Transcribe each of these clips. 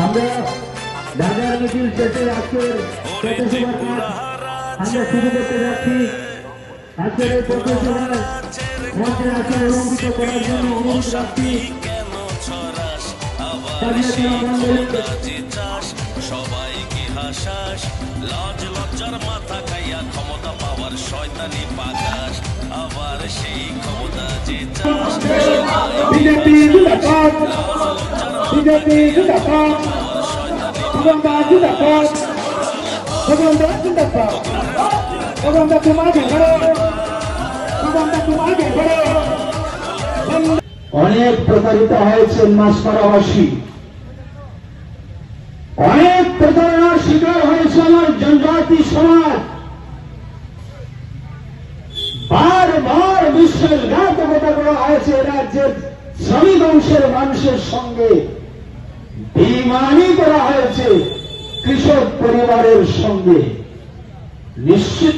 আমরা ঢাকার মিছিল শেষে আজকের পথসভার আমরা শুরু করতে যাচ্ছি। আজকের এই পথসভায় মঞ্চের আসন অলঙ্কৃত করার জন্য অনুরোধ রাখছি সবাইকে হাসাস লাজ লজ্জার মাথা খাইয়া ক্ষমতা পাওয়ার শয়তানি পাকাস আবার সেই ক্ষমতা যে বিজেপি জিন্দাবাদ, বিজেপি জিন্দাবাদ, ভগবান জিন্দাবাদ, ভগবান জিন্দাবাদ, ভগবান तुम आगे बढ़ो, भगवान तुम आगे बढ़ो। অনেক প্রতারিত হয়েছেন মাসপাড়াবাসী, অনেক প্রতারণার শিকার হয়েছে আমার জনজাতি সমাজ। বারবার বিশ্বাসঘাতকতা করা হয়েছে রাজ্যের শ্রমিক অংশের মানুষের সঙ্গে, বেইমানি করা হয়েছে কৃষক পরিবারের সঙ্গে। নিশ্চিত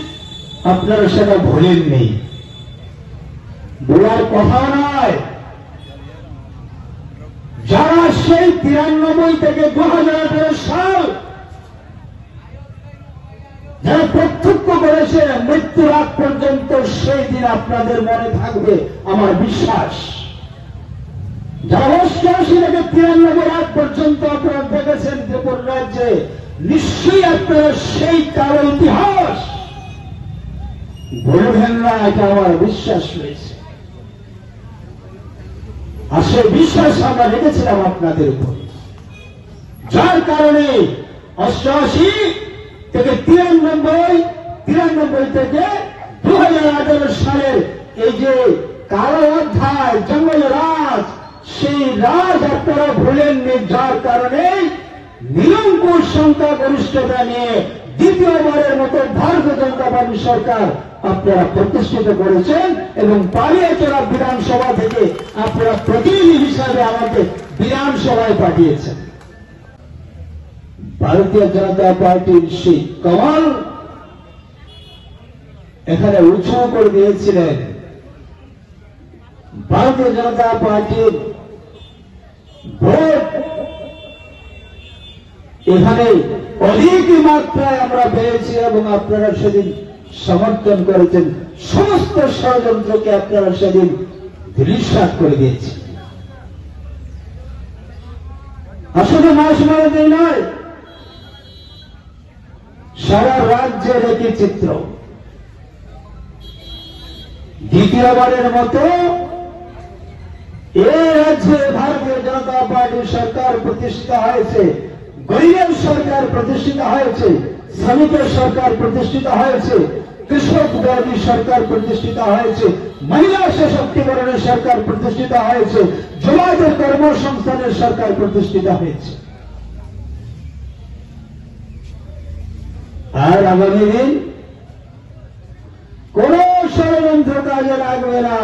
আপনারা সেটা ভুলেননি, বলার কথা নয়। যারা সেই 93 থেকে 2018 সাল যারা প্রত্যক্ষ করেছে মৃত্যুর আগ পর্যন্ত, সেই দিন আপনাদের মনে থাকবে আমার বিশ্বাস। যারা 88 থেকে 93 আগ পর্যন্ত আপনারা দেখেছেন ত্রিপুরা রাজ্যে, নিশ্চয়ই আপনারা সেই কালো ইতিহাস বলবেন না, এটা আমার বিশ্বাস রয়েছে। আর সেই বিশ্বাস আমরা রেখেছিলাম আপনাদের উপর, যার কারণে 88 থেকে 93 থেকে 2018 সালের এই যে কালো অধ্যায় জঙ্গল রাজ, সেই রাজ আপনারা ভুলেননি। যার কারণে নিরঙ্কুশ সংখ্যাগরিষ্ঠতা নিয়ে দ্বিতীয়বারের মতো ভারতীয় জনতা পার্টি সরকার আপনারা প্রতিষ্ঠিত করেছেন এবং পালিয়াচড়া বিধানসভা থেকে আপনারা প্রতিনিধি হিসাবে আমাকে বিধানসভায় পাঠিয়েছেন। ভারতীয় জনতা পার্টির সেই কমাল এখানে উৎস করে দিয়েছিলেন। ভারতীয় জনতা পার্টির ভোট এখানে অধিক মাত্রায় আমরা পেয়েছি এবং আপনারা সেদিন সমর্থন করেছেন। সমস্ত ষড়যন্ত্রকে আপনারা সেদিন ধূলিসাৎ করে দিয়েছেন। আসলে মাসমারাতে নয়, সারা রাজ্যের একই চিত্র। দ্বিতীয়বারের মতো এই রাজ্যে ভারতীয় জনতা পার্টির সরকার প্রতিষ্ঠিত হয়েছে, গরিবের সরকার প্রতিষ্ঠিত হয়েছে, শ্রমিকের সরকার প্রতিষ্ঠিত হয়েছে, কৃষক বিরোধী সরকার প্রতিষ্ঠিত হয়েছে, মহিলা সশক্তিকরণের সরকার প্রতিষ্ঠিত হয়েছে, যুবকদের কর্মসংস্থানের সরকার প্রতিষ্ঠিত হয়েছে। আর আগামী দিন কোন ষড়যন্ত্র কাজে লাগবে না।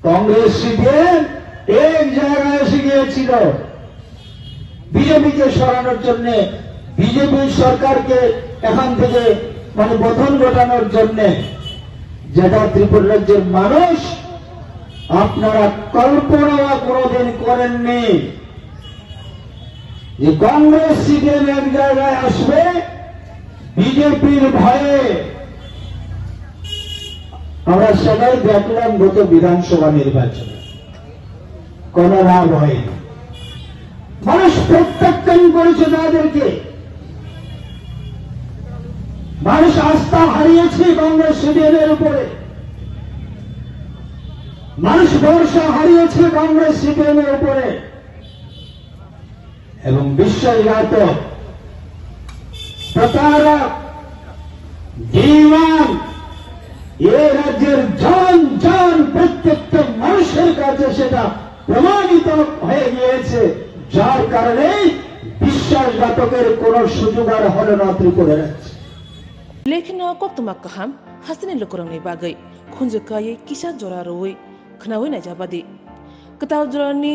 কংগ্রেস সিপিএম এক জায়গায় এসে গিয়েছিল বিজেপিকে সরানোর জন্য, বিজেপি সরকারকে এখান থেকে পতন ঘটানোর জন্য, যেটা ত্রিপুরা রাজ্যের মানুষ আপনারা কল্পনা কোনদিন করেননি যে কংগ্রেস সিপিএম এক জায়গায় আসবে বিজেপির ভয়ে। আমরা সবাই দেখলাম গত বিধানসভা নির্বাচনে কোন লাভ হয়নি। মানুষ প্রত্যাখ্যান করেছে তাদেরকে, মানুষ আস্থা হারিয়েছে কংগ্রেস সিপিএমের উপরে, মানুষ ভরসা হারিয়েছে কংগ্রেস সিপিএমের উপরে এবং বিশ্বাসঘাতক প্রতারক বেঈমান এই রাজ্যের জন জন প্রত্যেকটা মানুষের কাছে সেটা প্রমাণিত হয়ে গিয়েছে। যার কারণে বিশ্বাসঘাতকের কোন সুযোগ আর হলো না ত্রিপুরা রাজ্যে। लेखिन कोक्तमा कहम हस्तनि लुकुरंनि बागै खुंजकायै किसा जरा रोयै खनावै नायजाबादि कताव जरानि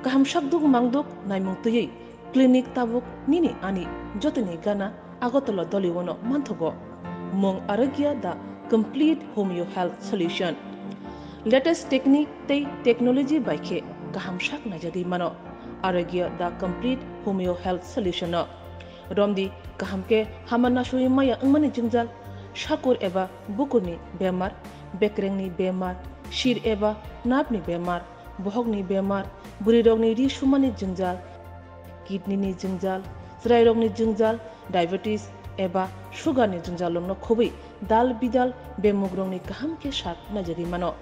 कहम शकदुक मांगदुक नायमुंतयै क्लिनिक ताबुक निनि आनि जतनि गाना आगतला दलिवनो मानथगो मं आरोग्य दा complete homeo health solution latest technique tei technology बाइखे kaham shak najagi mano aragya the complete homeo health solution no romdi kaham ke hamana shui maya angmani jingjal shakur eba bukurni bemar bekrengni bemar shir eba napni bemar bohogni bemar burirogni ri shumani jingjal kidney ni jingjal srairogni jingjal diabetes eba sugar ni jingjal no khobi dal bidal bemugrongni kaham ke shak najagi mano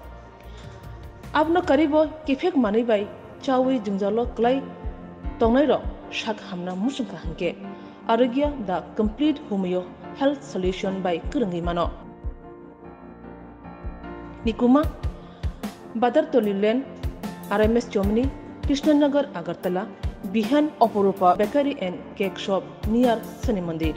abno karibo kifek mani bai chawi jingjalo klai tongnai ro shak hamna musung kahangke aragya the complete homeo health solution by kurangi mano nikuma badar tolilen RMS Chomni Krishnanagar Agartala Bihan Oporupa Bakery and Cake Shop near Sani Mandir